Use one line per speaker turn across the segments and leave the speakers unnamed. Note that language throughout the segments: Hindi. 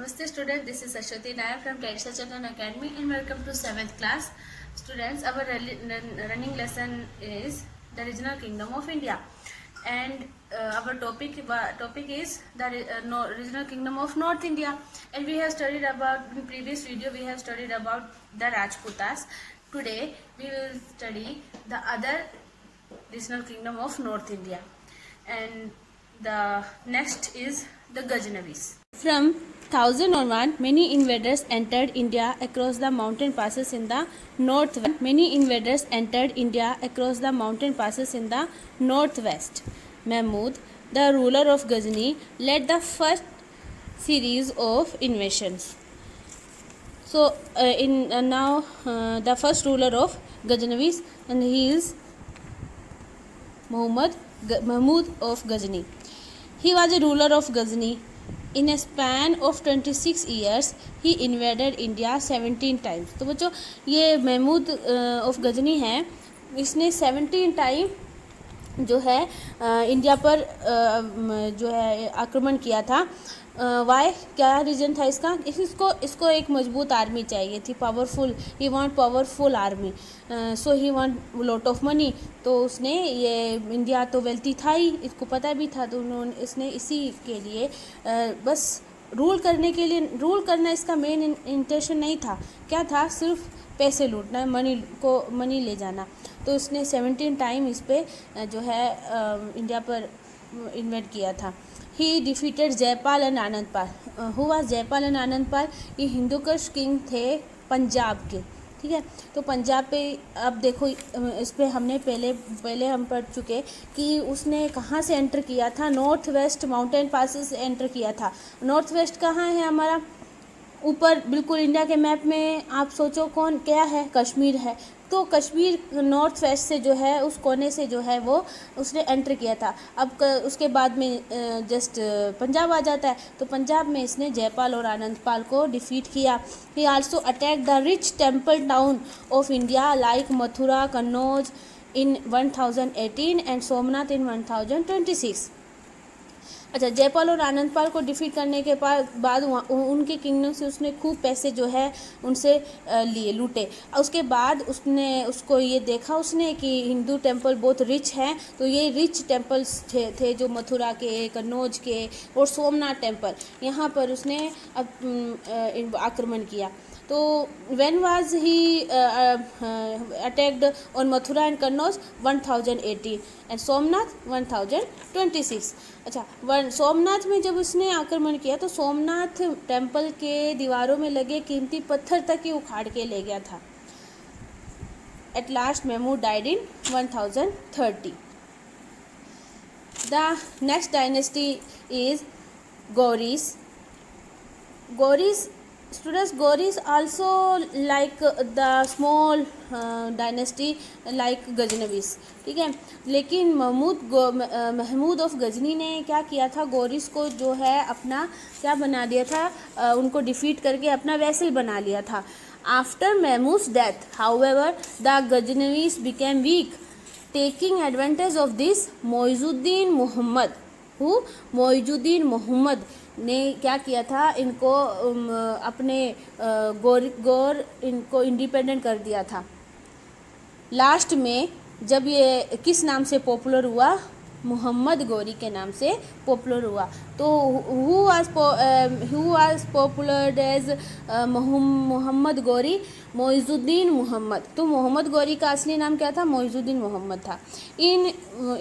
Namaste students, this is Ashwati Nair from Kaisa Chandran Academy and welcome to 7th class. Students, our running lesson is the regional kingdom of India and our topic is the regional kingdom of North India, and we have studied about, in previous video we have studied about the Rajputas. Today we will study the other regional kingdom of North India, and the next is the Ghaznavis. From 1001, many invaders entered India across the mountain passes in the northwest. Mahmud, the ruler of Ghazni, led the first series of invasions. So, the first ruler of Ghaznavis, and he is Mahmud of Ghazni. He was a ruler of Ghazni. In a span of 26 years, he invaded India 17 times. तो बच्चों ये महमूद ऑफ गजनी है, इसने 17 टाइम जो है इंडिया पर जो है आक्रमण किया था. वाई, क्या रीज़न था इसका? इसको एक मजबूत आर्मी चाहिए थी, powerful. He want powerful army, so he want lot of money. तो उसने ये इंडिया तो वेल्थी था ही, इसको पता भी था, तो इसने इसी के लिए बस रूल करना इसका मेन इंटेंशन नहीं था. क्या था? सिर्फ पैसे लूटना, मनी ले जाना. तो उसने 17 टाइम इस पे जो है इंडिया पर इन्वेट किया था. ही defeated Jaipal and Anandpal. Who was Jaipal and Anandpal? ये हिंदूकुश किंग थे पंजाब के. ठीक है, तो पंजाब पे अब देखो, इस पे हमने पहले हम पढ़ चुके कि उसने कहाँ से एंटर किया था. नॉर्थ वेस्ट माउंटेन पासेस से एंटर किया था. नॉर्थ वेस्ट कहाँ है हमारा? ऊपर बिल्कुल इंडिया के मैप में. आप सोचो क्या है? कश्मीर है. तो कश्मीर नॉर्थ वेस्ट से जो है, उस कोने से जो है वो उसने एंटर किया था. अब उसके बाद में जस्ट पंजाब आ जाता है. तो पंजाब में इसने जयपाल और आनंदपाल को डिफीट किया. He also attack the rich temple town of India like Mathura, Kannauj in 1018 and Somnath in 1026. अच्छा, जयपाल और आनंदपाल को डिफीट करने के बाद उनके किंगडम से उसने खूब पैसे जो है उनसे लूटे. उसके बाद उसको ये देखा उसने कि हिंदू टेम्पल बहुत रिच हैं. तो ये रिच टेम्पल्स थे जो मथुरा के, कन्नौज के और सोमनाथ टेम्पल, यहाँ पर उसने अब आक्रमण किया. तो when was he attacked on Mathura and Kannauj? 1018 and Somnath 1026. अच्छा, सोमनाथ में जब उसने आक्रमण किया तो सोमनाथ टेम्पल के दीवारों में लगे कीमती पत्थर तक ही उखाड़ के ले गया था. At last Mahmud died in 1030. The next dynasty is Ghoris. Students, Gauris also like the small dynasty like Ghaznavis. ठीक है, लेकिन महमूद ऑफ गजनी ने क्या किया था? गौरीस को जो है अपना क्या बना दिया था? उनको डिफीट करके अपना वेसल बना लिया था. After Mahmud's death, however, the Ghaznavis became weak. Taking advantage of this, Moizuddin Mohammad ने क्या किया था? इनको अपने इनको इंडिपेंडेंट कर दिया था. लास्ट में जब ये किस नाम से पॉपुलर हुआ? मोहम्मद गौरी के नाम से पॉपुलर हुआ. तो who was popular as Mohammad Ghori? Moizuddin Mohammad. तो मोहम्मद गौरी का असली नाम क्या था? मोइजुद्दीन मोहम्मद था. इन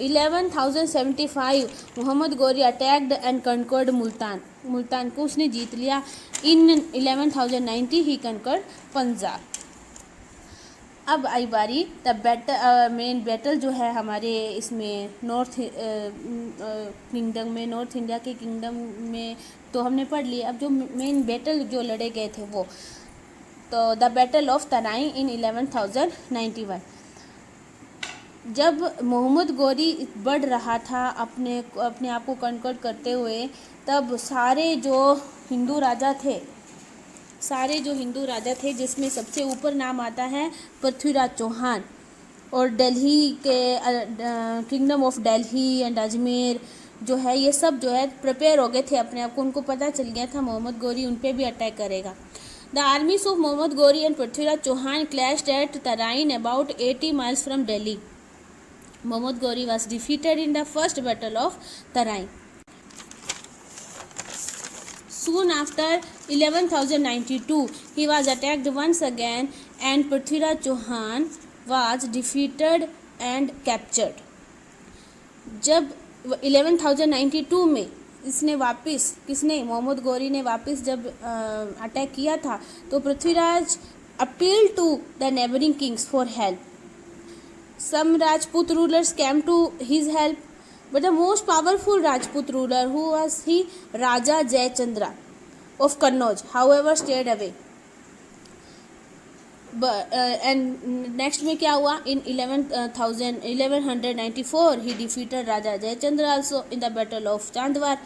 1175 Mohammad Ghori attacked and conquered Multan को उसने जीत लिया. इन 1190 ही कनकर्ड पंजाब. अब आई बारी मेन बैटल जो है हमारे इसमें नॉर्थ किंगडम में, नॉर्थ इंडिया के किंगडम में तो हमने पढ़ लिया. अब जो मेन बैटल जो लड़े गए थे वो, तो द बैटल ऑफ तनाई इन 1191. जब मोहम्मद गौरी बढ़ रहा था अपने आप को कन्वर्ट करते हुए, तब सारे जो हिंदू राजा थे जिसमें सबसे ऊपर नाम आता है पृथ्वीराज चौहान, और दिल्ली के kingdom of Delhi and Ajmer जो है ये सब जो है प्रिपेयर हो गए थे अपने आप को, उनको पता चल गया था मोहम्मद गौरी उन पे भी अटैक करेगा. The armies of Mohammad Ghori and Prithviraj Chauhan clashed at Tarain about 80 miles from Delhi. Mohammad Ghori was defeated in the first battle of Tarain. Soon after 11,092, he was attacked once again and Prithviraj Chauhan was defeated and captured. जब 11,092 में इसने वापस किसने मोहम्मद गौरी ने वापस जब अटैक किया था तो Prithviraj appeal to the neighbouring kings for help. Some Rajput rulers came to his help but the most powerful Rajput ruler who was he Raja Jaichandra of Kannauj however stayed away. And next में क्या हुआ in 1194 he defeated Raja Jaichandra also in the battle of Chandwar.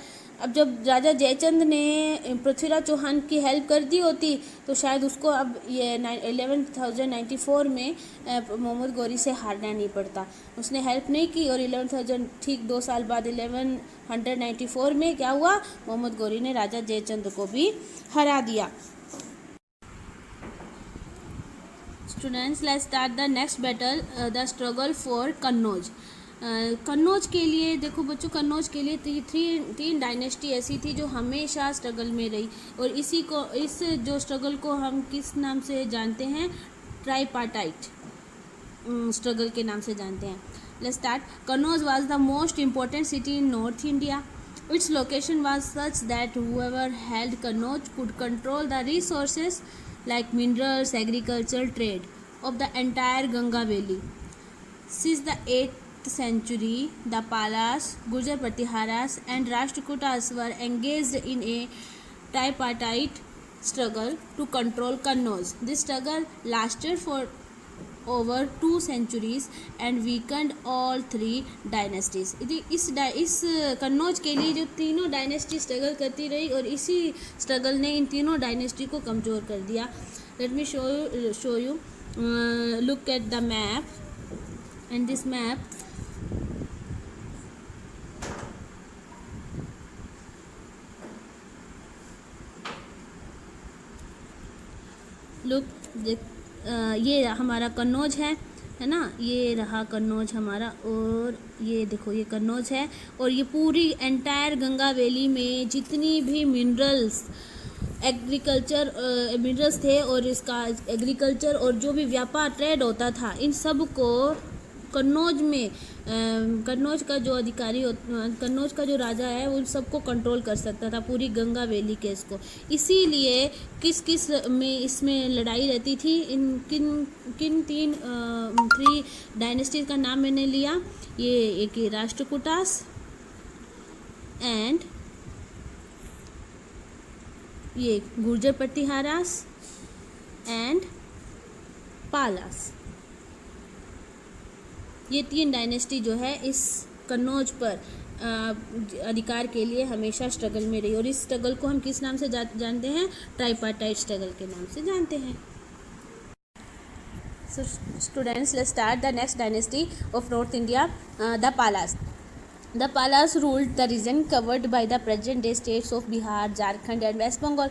अब जब राजा जयचंद ने पृथ्वीराज चौहान की हेल्प कर दी होती तो शायद उसको अब ये 1194 में मोहम्मद गौरी से हारना नहीं पड़ता. उसने हेल्प नहीं की और 11,000 ठीक 2 साल बाद 1194 में क्या हुआ मोहम्मद गौरी ने राजा जयचंद को भी हरा दिया. Students, let's start the next battle, the struggle for Kannauj. Kannauj के लिए देखो बच्चों, कन्नौज के लिए तीन डायनेस्टी ऐसी थी जो हमेशा स्ट्रगल में रही और इस जो स्ट्रगल को हम किस नाम से जानते हैं, ट्राईपार्टाइट स्ट्रगल के नाम से जानते हैं. Let's start. Kannauj was the most important city in north India. Its location was such that whoever held Kannauj could control the resources like minerals, agriculture, trade of the entire Ganga Valley. Since the 8th century, the Palas, Gurjar Pratiharas and Rashtrakutas were engaged in a tripartite struggle to control Kannauj. This struggle lasted for over 2 centuries and weakened all 3 dynasties. इस कन्नौज के लिए जो तीनों डायनेस्टी स्ट्रगल करती रही और इसी स्ट्रगल ने इन तीनों डायनेस्टी को कमज़ोर कर दिया. Let me show you look at the map and this map look. ये हमारा कन्नौज है ना, ये रहा कन्नौज हमारा और ये देखो ये कन्नौज है और ये पूरी एंटायर गंगा वैली में जितनी भी मिनरल्स मिनरल्स थे और इसका एग्रीकल्चर और जो भी व्यापार ट्रेड होता था इन सब को कन्नौज में कन्नौज का जो अधिकारी कन्नौज का जो राजा है उन सबको कंट्रोल कर सकता था पूरी गंगा वैली के इसको. इसीलिए किस में इसमें लड़ाई रहती थी. इन किन 3 डायनेस्टीज का नाम मैंने लिया. ये एक राष्ट्रकूटास एंड ये गुर्जर प्रतिहारास एंड पालास. ये 3 डायनेस्टी जो है इस कन्नौज पर अधिकार के लिए हमेशा स्ट्रगल में रही और इस स्ट्रगल को हम किस नाम से जानते हैं, ट्राईपार्टाइट स्ट्रगल के नाम से जानते हैं. So students, let's start the next dynasty of North India, the Palas. The Palas ruled the region covered by the present day states of Bihar, Jharkhand and West Bengal.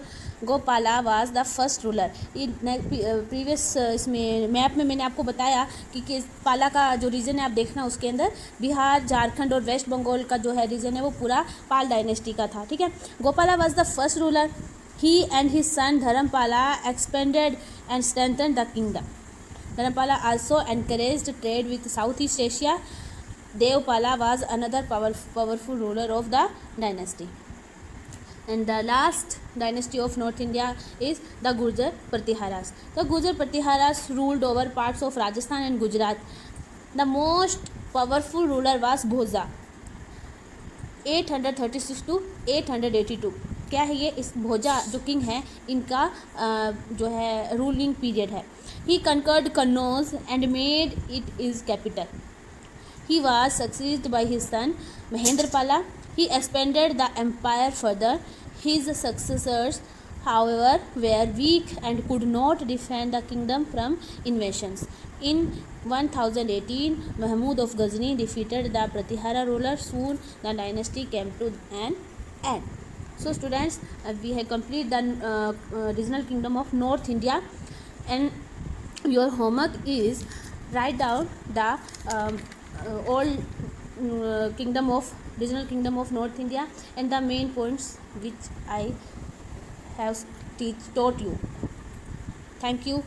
Gopala was the first ruler. Previous इसमें मैप में मैंने आपको बताया कि पाला का जो रीजन है आप देखना उसके अंदर बिहार, झारखंड और वेस्ट बंगाल का जो है रीजन है वो पूरा पाल डायनेस्टी का था. ठीक है. Gopala was the first ruler. He and his son Dharampala expanded and strengthened the kingdom. Dharampala also encouraged trade with Southeast Asia. Devpala was another powerful ruler of the dynasty. And the last dynasty of North India is the Gurjar Pratiharas. The Gurjar Pratiharas ruled over parts of Rajasthan and Gujarat. The most powerful ruler was Bhoja, 836 to 882. क्या है ये, इस भोजा जो किंग है इनका जो है रूलिंग पीरियड है. He conquered Kannauj and made it his capital. He was succeeded by his son Mahendrapala. He expanded the empire further. His successors, however, were weak and could not defend the kingdom from invasions. In 1018, Mahmud of Ghazni defeated the Pratihara ruler. Soon the dynasty came to an end. So students, we have completed the regional kingdom of North India, and your homework is write down the old kingdom of regional kingdom of North India and the main points which I have taught you. Thank you.